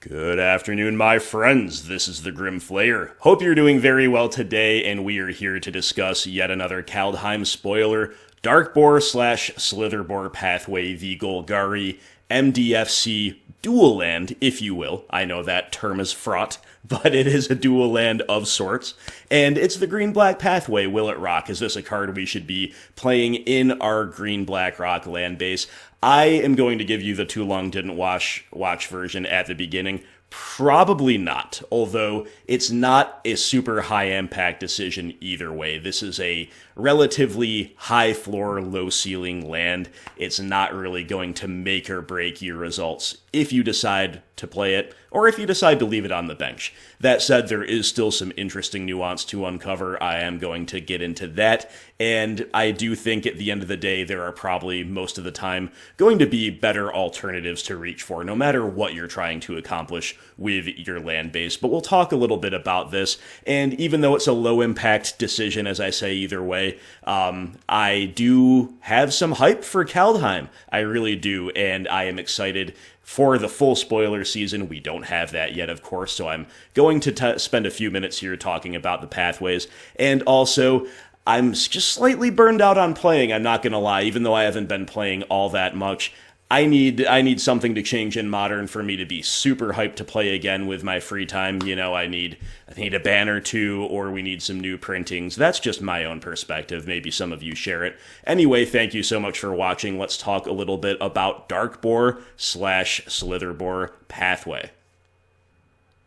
Good afternoon, my friends. This is the Grim Flayer. Hope you're doing very well today, and we are here to discuss yet another Kaldheim spoiler, Darkbore / Slitherbore Pathway, the Golgari MDFC dual land, if you will. I know that term is fraught, but it is a dual land of sorts. And it's the green-black pathway, will it rock? Is this a card we should be playing in our green-black rock land base? I am going to give you the too long didn't watch version at the beginning. Probably not, although it's not a super high impact decision either way. This is a relatively high floor, low ceiling land. It's not really going to make or break your results if you decide to play it, or if you decide to leave it on the bench. That said, there is still some interesting nuance to uncover. I am going to get into that, and I do think at the end of the day, there are probably, most of the time, going to be better alternatives to reach for, no matter what you're trying to accomplish with your land base. But we'll talk a little bit about this, and even though it's a low-impact decision, as I say either way, I do have some hype for Kaldheim. I really do, and I am excited for the full spoiler season. We don't have that yet, of course, so I'm going to spend a few minutes here talking about the pathways. And also, I'm just slightly burned out on playing, I'm not going to lie, even though I haven't been playing all that much. I need something to change in Modern for me to be super hyped to play again with my free time. You know, I need a ban or two, or we need some new printings. That's just my own perspective. Maybe some of you share it. Anyway, thank you so much for watching. Let's talk a little bit about Darkbore / Slitherbore Pathway.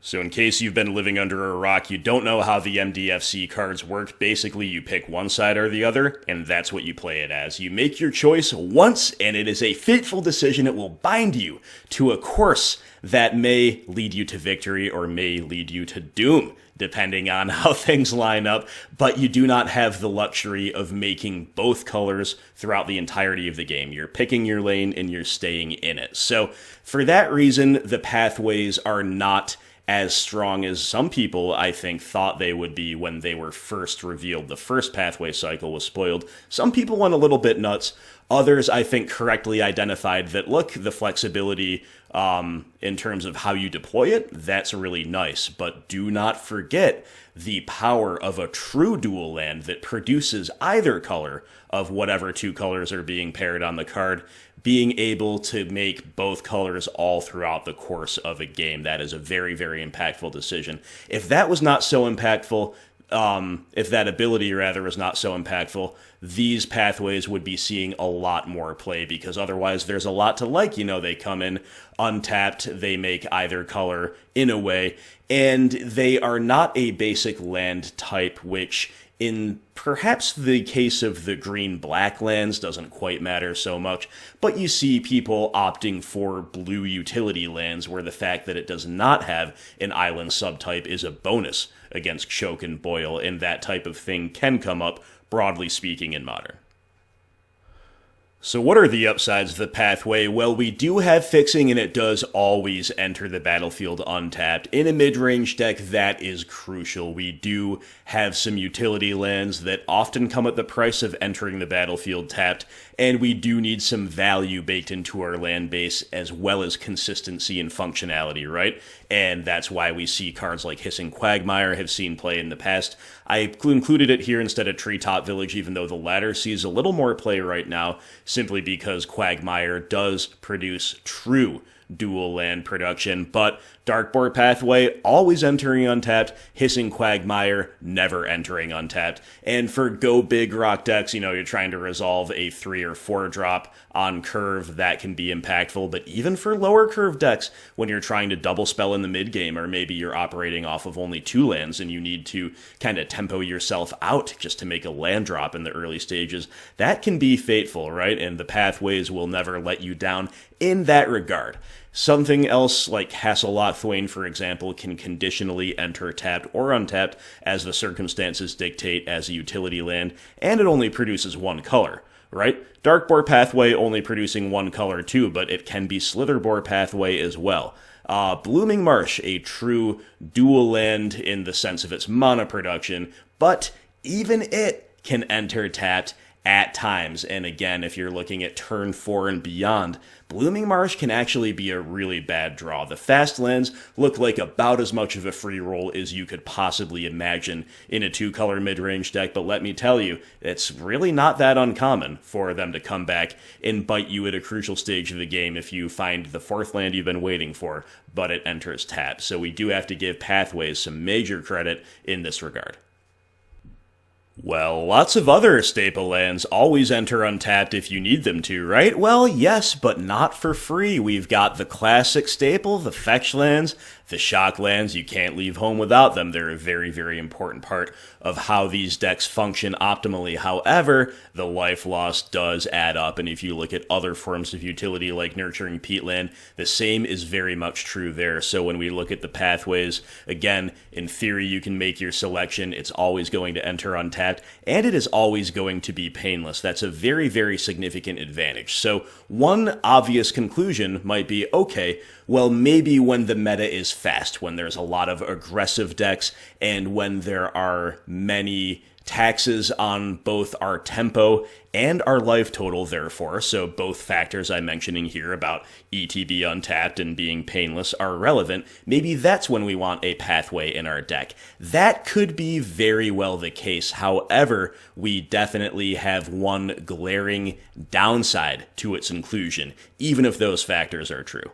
So in case you've been living under a rock, you don't know how the MDFC cards work. Basically, you pick one side or the other, and that's what you play it as. You make your choice once, and it is a fateful decision. It will bind you to a course that may lead you to victory or may lead you to doom, depending on how things line up, but you do not have the luxury of making both colors throughout the entirety of the game. You're picking your lane, and you're staying in it. So for that reason, the pathways are not as strong as some people, I think, thought they would be when they were first revealed. The first pathway cycle was spoiled. Some people went a little bit nuts. Others, I think, correctly identified that, look, the flexibility in terms of how you deploy it, that's really nice. But do not forget the power of a true dual land that produces either color of whatever two colors are being paired on the card. Being able to make both colors all throughout the course of a game, that is a very, very impactful decision. If that was not so impactful, if that ability, rather, was not so impactful, these pathways would be seeing a lot more play, because otherwise there's a lot to like. You know, they come in untapped, they make either color in a way, and they are not a basic land type, which in perhaps the case of the green-black lands doesn't quite matter so much, but you see people opting for blue utility lands where the fact that it does not have an island subtype is a bonus against choke and boil, and that type of thing can come up, broadly speaking, in Modern. So what are the upsides of the pathway? Well, we do have fixing, and it does always enter the battlefield untapped. In a mid-range deck, that is crucial. We do have some utility lands that often come at the price of entering the battlefield tapped, and we do need some value baked into our land base, as well as consistency and functionality, right? And that's why we see cards like Hissing Quagmire have seen play in the past. I included it here instead of Treetop Village, even though the latter sees a little more play right now, simply because Quagmire does produce true dual land production, but Darkbore Pathway always entering untapped, Hissing Quagmire never entering untapped. And for go big rock decks, you know, you're trying to resolve a 3 or 4 drop on curve, that can be impactful. But even for lower curve decks, when you're trying to double spell in the mid game, or maybe you're operating off of only 2 lands and you need to kind of tempo yourself out just to make a land drop in the early stages, that can be fateful, right? And the pathways will never let you down in that regard. Something else like Hasselot Thwain, for example, can conditionally enter tapped or untapped as the circumstances dictate as a utility land, and it only produces one color, right? Darkbore Pathway only producing one color too, but it can be Slitherbore Pathway as well. Blooming Marsh, a true dual land in the sense of its mana production, but even it can enter tapped, at times. And again, if you're looking at turn 4 and beyond, Blooming Marsh can actually be a really bad draw. The fast lands look like about as much of a free roll as you could possibly imagine in a 2-color mid-range deck, but let me tell you, it's really not that uncommon for them to come back and bite you at a crucial stage of the game if you find the 4th land you've been waiting for, but it enters tap. So we do have to give Pathways some major credit in this regard. Well, lots of other staple lands always enter untapped if you need them to, right? Well, yes, but not for free. We've got the classic staple, the fetch lands, the shock lands. You can't leave home without them. They're a very, very important part of how these decks function optimally. However, the life loss does add up, and if you look at other forms of utility like Nurturing Peatland, the same is very much true there. So when we look at the pathways, again, in theory, you can make your selection. It's always going to enter untapped, and it is always going to be painless. That's a very, very significant advantage. So one obvious conclusion might be, okay, well, maybe when the meta is fast, when there's a lot of aggressive decks, and when there are many taxes on both our tempo and our life total, therefore, so both factors I'm mentioning here about ETB untapped and being painless are relevant, maybe that's when we want a pathway in our deck. That could be very well the case. However, we definitely have one glaring downside to its inclusion, even if those factors are true.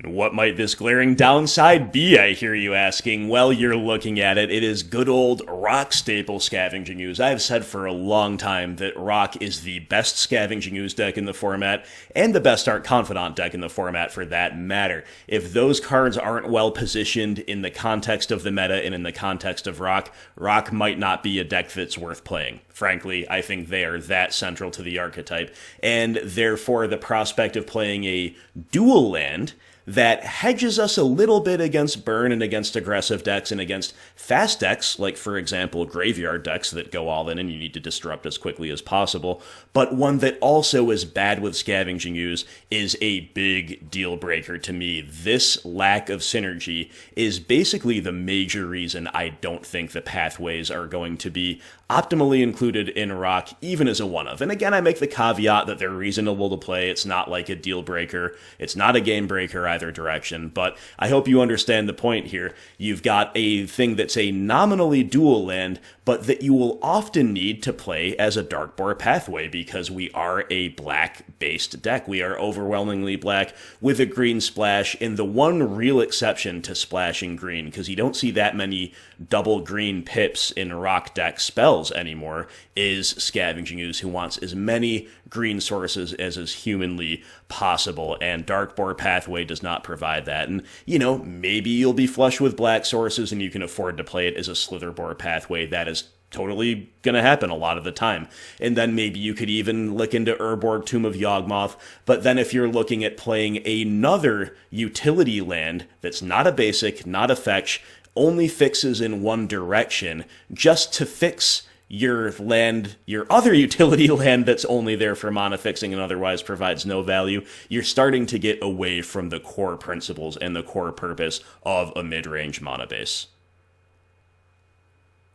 And what might this glaring downside be, I hear you asking? Well, you're looking at it. It is good old rock staple Scavenging Ooze. I've said for a long time that rock is the best Scavenging Ooze deck in the format, and the best Art Confidant deck in the format for that matter. If those cards aren't well positioned in the context of the meta and in the context of rock, rock might not be a deck that's worth playing. Frankly, I think they are that central to the archetype, and therefore the prospect of playing a dual land that hedges us a little bit against burn and against aggressive decks and against fast decks, like, for example, graveyard decks that go all in and you need to disrupt as quickly as possible, but one that also is bad with Scavenging Ooze is a big deal breaker to me. This lack of synergy is basically the major reason I don't think the pathways are going to be optimally included in rock, even as a one-of. And again, I make the caveat that they're reasonable to play. It's not like a deal breaker. It's not a game breaker either direction, but I hope you understand the point here. You've got a thing that's a nominally dual land, but that you will often need to play as a Darkbore Pathway because we are a black-based deck. We are overwhelmingly black with a green splash, and the one real exception to splashing green, because you don't see that many double green pips in rock deck spells anymore, is Scavenging Ooze, who wants as many green sources as is humanly possible, and Darkbore Pathway does not provide that. And, you know, maybe you'll be flush with black sources and you can afford to play it as a Slitherbore Pathway. That is totally gonna happen a lot of the time. And then maybe you could even look into Urborg, Tomb of Yawgmoth, but then if you're looking at playing another utility land that's not a basic, not a fetch, only fixes in one direction, just to fix your land, your other utility land that's only there for mana fixing and otherwise provides no value, you're starting to get away from the core principles and the core purpose of a mid-range mana base.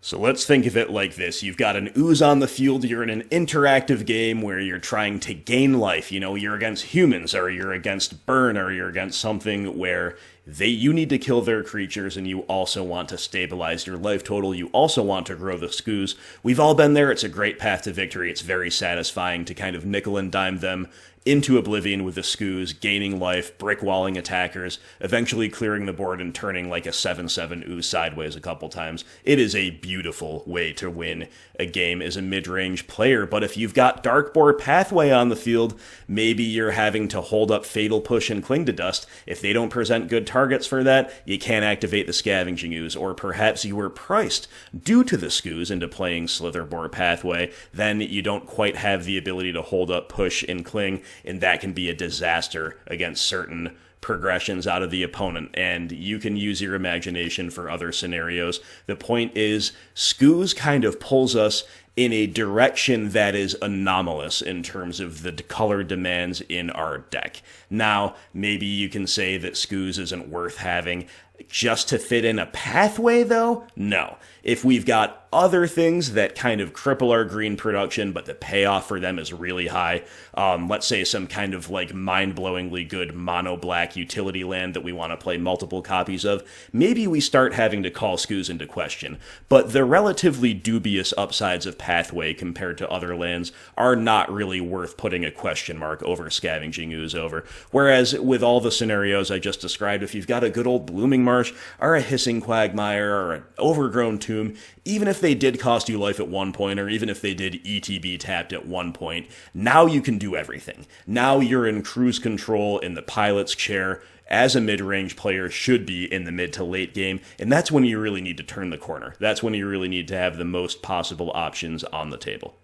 So let's think of it like this. You've got an ooze on the field, you're in an interactive game where you're trying to gain life. You know, you're against humans, or you're against burn, or you're against something where you need to kill their creatures, and you also want to stabilize your life total. You also want to grow the Skus. We've all been there. It's a great path to victory. It's very satisfying to kind of nickel and dime them into oblivion with the Skus, gaining life, brick-walling attackers, eventually clearing the board and turning like a 7/7 ooze sideways a couple times. It is a beautiful way to win a game as a mid-range player, but if you've got Darkbore Pathway on the field, maybe you're having to hold up Fatal Push and Cling to Dust. If they don't present good targets for that, you can't activate the Scavenging Ooze, or perhaps you were priced due to the Skus into playing Slitherbore Pathway, then you don't quite have the ability to hold up Push and Cling, and that can be a disaster against certain progressions out of the opponent, and you can use your imagination for other scenarios. The point is, Skus kind of pulls us in a direction that is anomalous in terms of the color demands in our deck. Now, maybe you can say that Skus isn't worth having. Just to fit in a pathway, though? No. If we've got other things that kind of cripple our green production, but the payoff for them is really high, let's say some kind of like mind-blowingly good mono-black utility land that we want to play multiple copies of, maybe we start having to call Skus into question. But the relatively dubious upsides of Pathway compared to other lands are not really worth putting a question mark over Scavenging Ooze over. Whereas with all the scenarios I just described, if you've got a good old Blooming Marsh, or a Hissing Quagmire, or an Overgrown Tomb, even if they did cost you life at one point, or even if they did ETB tapped at one point, now you can do everything. Now you're in cruise control in the pilot's chair, as a mid-range player should be in the mid to late game, and that's when you really need to turn the corner. That's when you really need to have the most possible options on the table.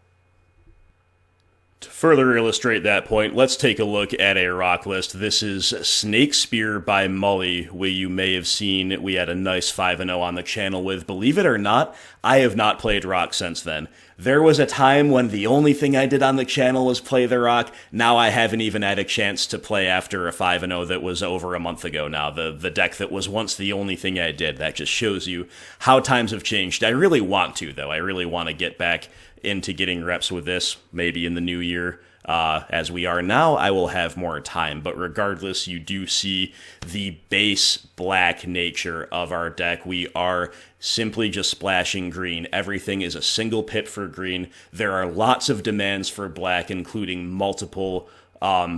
To further illustrate that point, let's take a look at a rock list. This is Snake Spear by Mully, who you may have seen we had a nice 5-0 on the channel with. Believe it or not, I have not played rock since then. There was a time when the only thing I did on the channel was play the rock. Now I haven't even had a chance to play after a 5-0 that was over a month ago now. The deck that was once the only thing I did. That just shows you how times have changed. I really want to, though. I really want to get back into getting reps with this, maybe in the new year. As we are now, I will have more time, but regardless, you do see the base black nature of our deck. We are simply just splashing green. Everything is a single pip for green. There are lots of demands for black, including multiple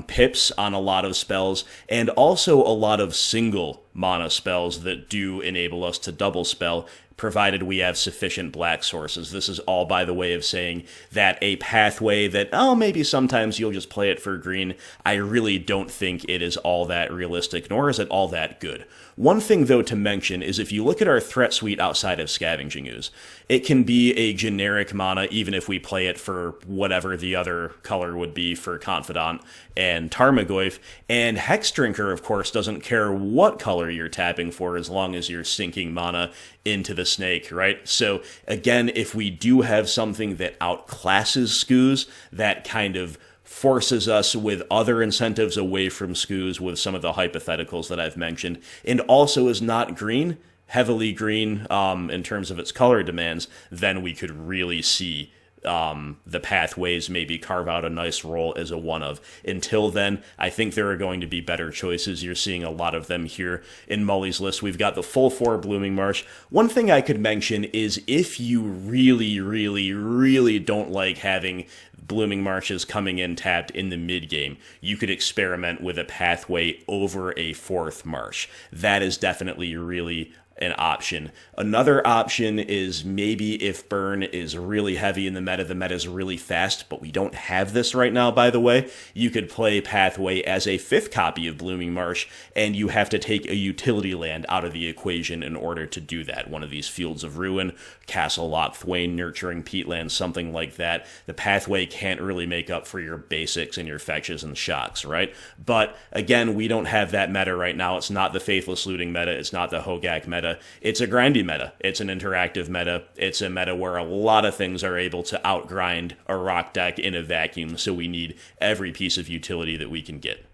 pips on a lot of spells, and also a lot of single mana spells that do enable us to double spell, provided we have sufficient black sources. This is all by the way of saying that a pathway that, maybe sometimes you'll just play it for green, I really don't think it is all that realistic, nor is it all that good. One thing, though, to mention is if you look at our threat suite outside of Scavenging Ooze, it can be a generic mana, even if we play it for whatever the other color would be for Confidant and Tarmogoyf, and Hexdrinker, of course, doesn't care what color you're tapping for as long as you're sinking mana into the snake, right? So, again, if we do have something that outclasses Skus, that kind of forces us with other incentives away from Skus with some of the hypotheticals that I've mentioned, and also is not green, heavily green in terms of its color demands, then we could really see the pathways maybe carve out a nice role as a one of. Until then, I think there are going to be better choices. You're seeing a lot of them here in Mully's list. We've got the full 4 Blooming Marsh. One thing I could mention is if you really, really, really don't like having Blooming Marshes coming in tapped in the mid game, you could experiment with a pathway over a 4th marsh. That is definitely really an option. Another option is maybe if burn is really heavy in the meta is really fast, but we don't have this right now, by the way, you could play Pathway as a 5th copy of Blooming Marsh, and you have to take a utility land out of the equation in order to do that. One of these Fields of Ruin, Castle Loch Thwain, Nurturing Peatland, something like that. The Pathway can't really make up for your basics and your fetches and shocks, right? But again, we don't have that meta right now. It's not the Faithless Looting meta. It's not the Hogak meta. It's a grindy meta. It's an interactive meta. It's a meta where a lot of things are able to outgrind a rock deck in a vacuum, so we need every piece of utility that we can get.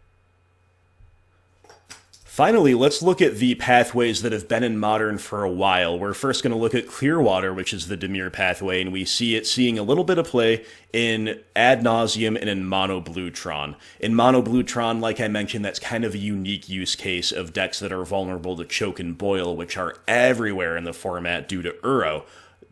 Finally, let's look at the pathways that have been in Modern for a while. We're first going to look at Clearwater, which is the Dimir pathway, and we see it seeing a little bit of play in Ad Nauseam and in Mono Blue Tron. In Mono Blue Tron, like I mentioned, that's kind of a unique use case of decks that are vulnerable to Choke and Boil, which are everywhere in the format due to Uro.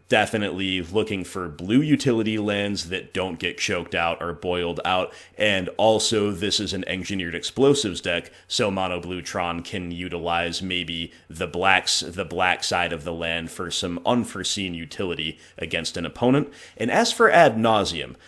Definitely looking for blue utility lands that don't get choked out or boiled out, and also this is an engineered explosives deck, so Mono Blue Tron can utilize maybe the black side of the land for some unforeseen utility against an opponent. And as for Ad Nauseam,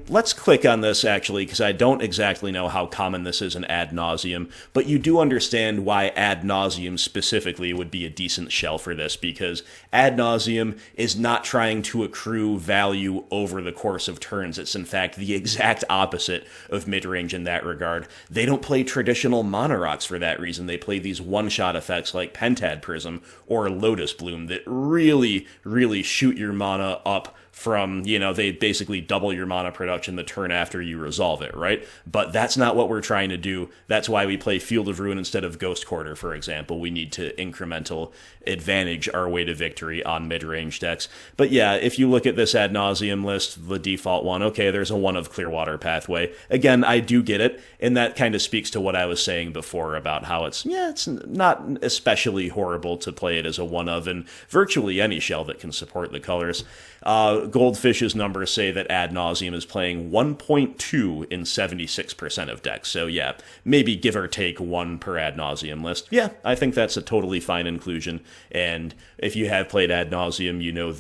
let's click on this actually, because I don't exactly know how common this is in Ad Nauseam, but you do understand why Ad Nauseam specifically would be a decent shell for this, because Ad Nauseam is not trying to accrue value over the course of turns. It's in fact the exact opposite of mid-range in that regard. They don't play traditional mana rocks for that reason. They play these one-shot effects like Pentad Prism or Lotus Bloom that really, really shoot your mana up from, they basically double your mana production the turn after you resolve it, right? But that's not what we're trying to do. That's why we play Field of Ruin instead of Ghost Quarter, for example. We need to incremental advantage our way to victory on mid-range decks. But yeah, if you look at this ad nauseum list, the default one, okay, there's a one of Clearwater Pathway. Again, I do get it, and that kind of speaks to what I was saying before about how it's not especially horrible to play it as a one of in virtually any shell that can support the colors. Goldfish's numbers say that ad nauseum is playing 1.2 in 76% of decks. So yeah, maybe give or take one per ad nauseum list. Yeah, I think that's a totally fine inclusion. And if you have played ad nauseum, you know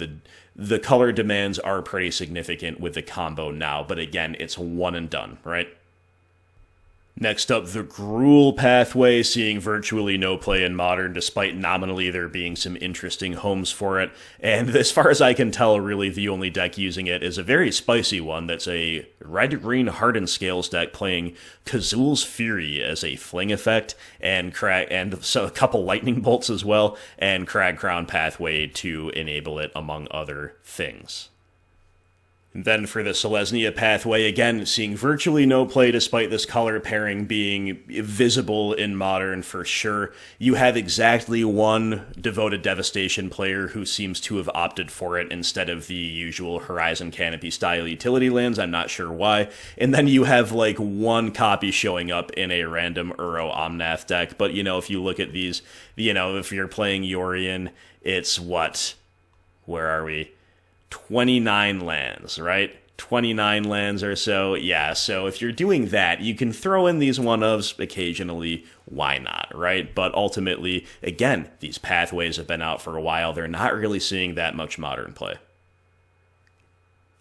the color demands are pretty significant with the combo now. But again, it's one and done, right? Next up, the Gruul Pathway, seeing virtually no play in Modern, despite nominally there being some interesting homes for it. And as far as I can tell, really the only deck using it is a very spicy one that's a red-green Hardened Scales deck playing Kazul's Fury as a fling effect, and so a couple lightning bolts as well, and Crag Crown Pathway to enable it, among other things. And then for the Selesnya Pathway, again, seeing virtually no play despite this color pairing being visible in Modern for sure. You have exactly one Devoted Devastation player who seems to have opted for it instead of the usual Horizon Canopy style utility lands. I'm not sure why. And then you have like one copy showing up in a random Uro Omnath deck. But, if you look at these, if you're playing Yorion, it's what? Where are we? 29 lands, right? 29 lands or so. Yeah, so if you're doing that, you can throw in these one-ofs occasionally. Why not, right? But ultimately, again, these pathways have been out for a while. They're not really seeing that much Modern play.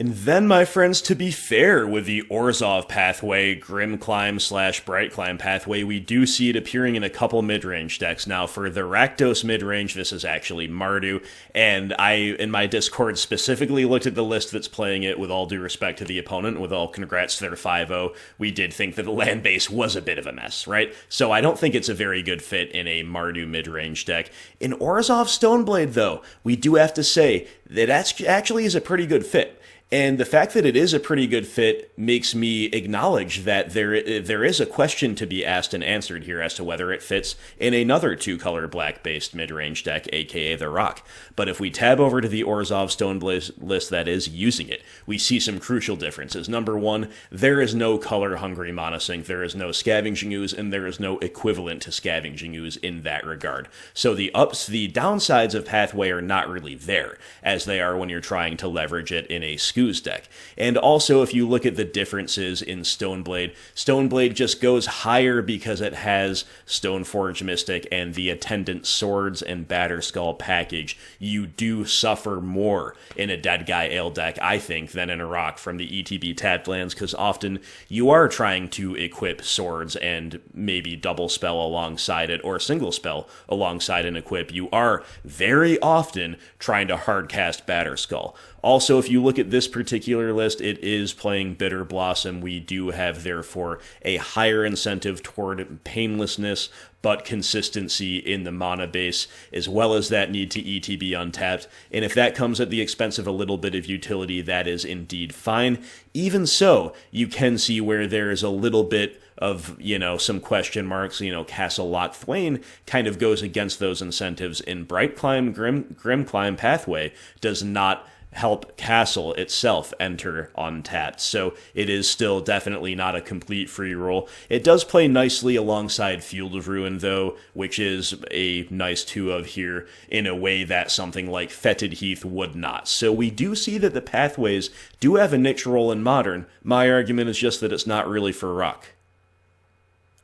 And then, my friends, to be fair, with the Orzhov Pathway, Grim Climb / Bright Climb Pathway, we do see it appearing in a couple mid-range decks. Now, for the Rakdos mid-range, this is actually Mardu, and I, in my Discord, specifically looked at the list that's playing it with all due respect to the opponent, with all congrats to their 5-0. We did think that the land base was a bit of a mess, right? So I don't think it's a very good fit in a Mardu mid-range deck. In Orzhov Stoneblade, though, we do have to say that actually is a pretty good fit. And the fact that it is a pretty good fit makes me acknowledge that there is a question to be asked and answered here as to whether it fits in another two-color black-based mid-range deck, aka the Rock. But if we tab over to the Orzhov Stoneblade list that is using it, we see some crucial differences. Number one, there is no color-hungry mana sink, there is no Scavenging Ooze, and there is no equivalent to Scavenging Ooze in that regard. So the downsides of Pathway are not really there, as they are when you're trying to leverage it in a Skus deck. And also, if you look at the differences in Stoneblade just goes higher because it has Stoneforge Mystic and the attendant swords and Batterskull package. You do suffer more in a Dead Guy Ale deck, I think, than in a Rock from the ETB tapped lands, because often you are trying to equip swords and maybe double spell alongside it, or single spell alongside an equip. You are very often trying to hardcast Batterskull. Also, if you look at this particular list, it is playing Bitter Blossom. We do have, therefore, a higher incentive toward painlessness, but consistency in the mana base, as well as that need to ETB Untapped. And if that comes at the expense of a little bit of utility, that is indeed fine. Even so, you can see where there is a little bit of, some question marks. Castle Lock Thwain kind of goes against those incentives. In Bright Climb, Grim Climb Pathway does not help Castle itself enter untapped, so it is still definitely not a complete free roll. It does play nicely alongside Field of Ruin, though, which is a nice 2-of here in a way that something like Fetid Heath would not. So we do see that the pathways do have a niche role in Modern. My argument is just that it's not really for Rock.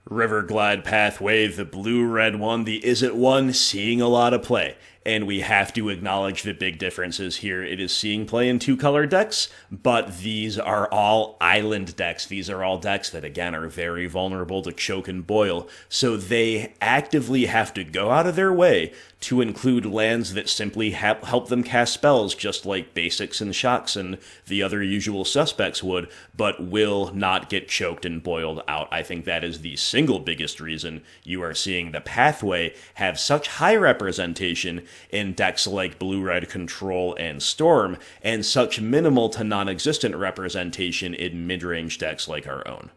Riverglide Pathway, the blue-red one, the Is It one, seeing a lot of play. And we have to acknowledge the big differences here. It is seeing play in two-color decks, but these are all island decks. These are all decks that, again, are very vulnerable to choke and boil. So they actively have to go out of their way to include lands that simply help them cast spells, just like Basics and Shocks and the other usual suspects would, but will not get choked and boiled out. I think that is the single biggest reason you are seeing the Pathway have such high representation in decks like Blue-Red Control and Storm, and such minimal to non-existent representation in mid-range decks like our own.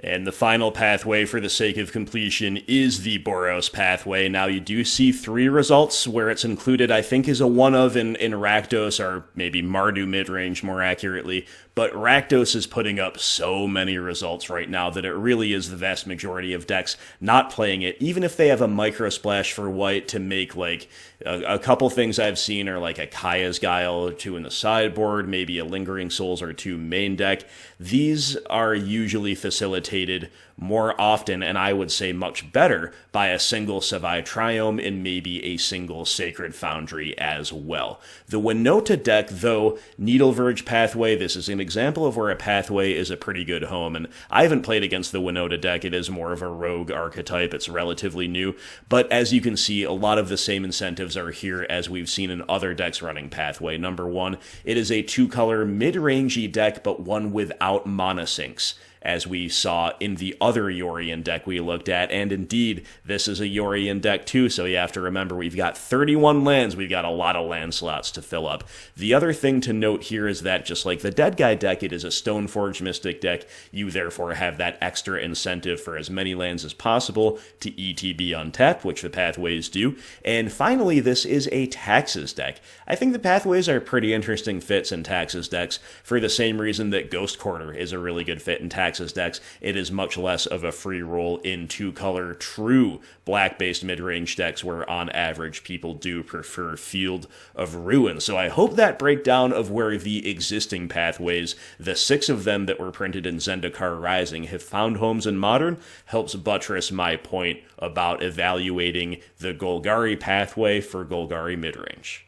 And the final pathway, for the sake of completion, is the Boros Pathway. Now, you do see 3 results where it's included, I think, is a one of in Rakdos, or maybe Mardu midrange more accurately. But Rakdos is putting up so many results right now that it really is the vast majority of decks not playing it, even if they have a micro splash for white to make, like, a couple things I've seen are like a Kaya's Guile or 2 in the sideboard, maybe a Lingering Souls or 2 main deck. These are usually facilitated more often, and I would say much better, by a single Savai Triome and maybe a single Sacred Foundry as well. The Winota deck, though, Needleverge Pathway, this is an example of where a pathway is a pretty good home, and I haven't played against the Winota deck. It is more of a rogue archetype. It's relatively new, but as you can see, a lot of the same incentives are here as we've seen in other decks running Pathway. Number 1, it is a 2-color mid-rangey deck, but one without mana sinks, as we saw in the other Yorion deck we looked at, and indeed, this is a Yorion deck too, so you have to remember we've got 31 lands, we've got a lot of land slots to fill up. The other thing to note here is that, just like the Dead Guy deck, it is a Stoneforge Mystic deck. You therefore have that extra incentive for as many lands as possible to ETB Untapped, which the Pathways do. And finally, this is a Taxes deck. I think the Pathways are pretty interesting fits in Taxes decks, for the same reason that Ghost Quarter is a really good fit in Taxes decks. It is much less of a free roll in 2-color true black-based mid-range decks, where on average people do prefer Field of Ruin. So I hope that breakdown of where the existing pathways, the 6 of them that were printed in Zendikar Rising, have found homes in Modern, helps buttress my point about evaluating the Golgari pathway for Golgari midrange.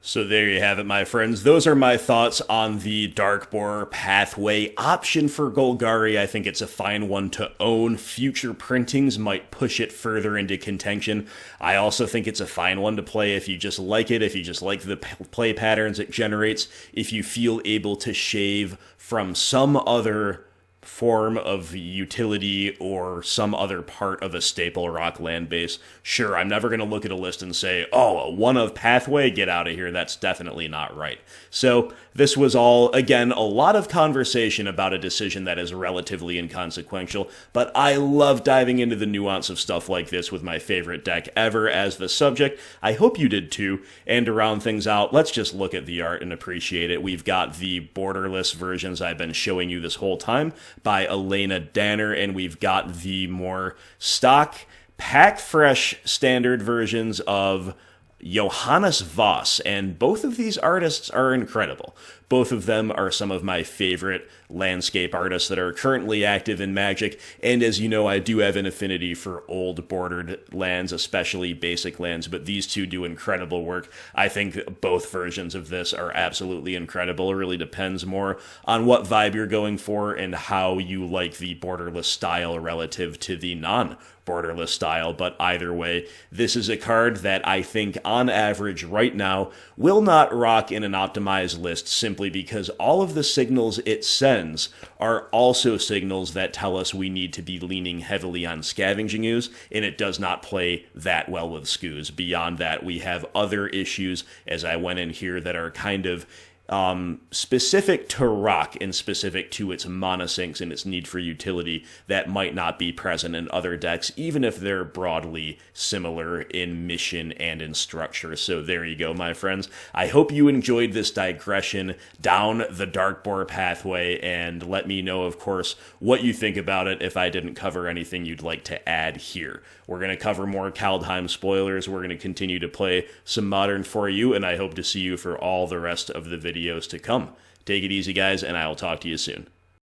So there you have it, my friends. Those are my thoughts on the Darkbore Pathway option for Golgari. I think it's a fine one to own. Future printings might push it further into contention. I also think it's a fine one to play if you just like it, if you just like the play patterns it generates, if you feel able to shave from some other form of utility or some other part of a staple rock land base. Sure, I'm never going to look at a list and say, oh, a one of Pathway, get out of here. That's definitely not right. So this was all, again, a lot of conversation about a decision that is relatively inconsequential, but I love diving into the nuance of stuff like this with my favorite deck ever as the subject. I hope you did too. And to round things out, let's just look at the art and appreciate it. We've got the borderless versions I've been showing you this whole time by Elena Danner, and we've got the more stock, pack-fresh standard versions of Johannes Voss, and both of these artists are incredible. Both of them are some of my favorite landscape artists that are currently active in Magic, and as you know, I do have an affinity for old bordered lands, especially basic lands, but these two do incredible work. I think both versions of this are absolutely incredible. It really depends more on what vibe you're going for and how you like the borderless style relative to the non-borderless style, but either way, this is a card that I think on average right now will not rock in an optimized list, simply because all of the signals it sends are also signals that tell us we need to be leaning heavily on Scavenging Ooze, and it does not play that well with Skus. Beyond that, we have other issues, as I went in here, that are kind of specific to rock and specific to its mana sinks and its need for utility that might not be present in other decks, even if they're broadly similar in mission and in structure. So there you go, my friends. I hope you enjoyed this digression down the Darkbore Pathway, and let me know, of course, what you think about it if I didn't cover anything you'd like to add here. We're going to cover more Kaldheim spoilers. We're going to continue to play some Modern for you, and I hope to see you for all the rest of the videos to come. Take it easy, guys, and I will talk to you soon.